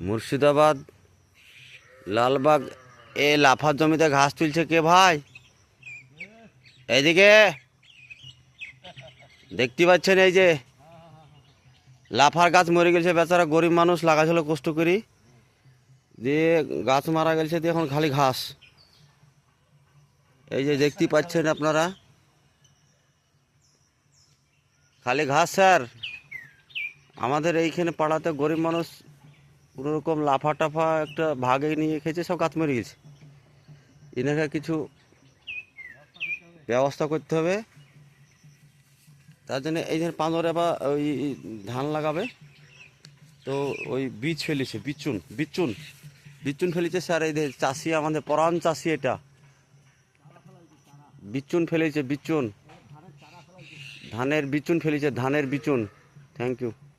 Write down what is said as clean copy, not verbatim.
মুর্শিদাবাদ লালবাগ এ Lafarge জমিতে ঘাস তুলছে কে ভাই? এইদিকে দেখতে পাচ্ছেন, এই যে লাফার গাছ মরে গেছে, বেচারা গরিব মানুষ লাগাছিল কষ্ট করি, দিয়ে গাছ মারা গেছে, দিয়ে এখন খালি ঘাস। এই যে দেখতে পাচ্ছেন আপনারা, খালি ঘাস স্যার। আমাদের এইখানে পাড়াতে গরিব মানুষ কোনোরকম লাফা টাফা একটা ভাগে নিয়ে খেয়েছে, সব গাছ মরে গেছে। এনাকে কিছু ব্যবস্থা করতে হবে। তার জন্য এই যে পাঁজরে বা ওই ধান লাগাবে, তো ওই বীজ ফেলেছে, বিচুন বিচুন বিচুন ফেলেছে স্যার। এই যে চাষি, আমাদের পরাণ চাষি, এটা বিচুন ফেলেছে, বিচুন ধানের বিচুন ফেলেছে, ধানের বিচুন। Thank you.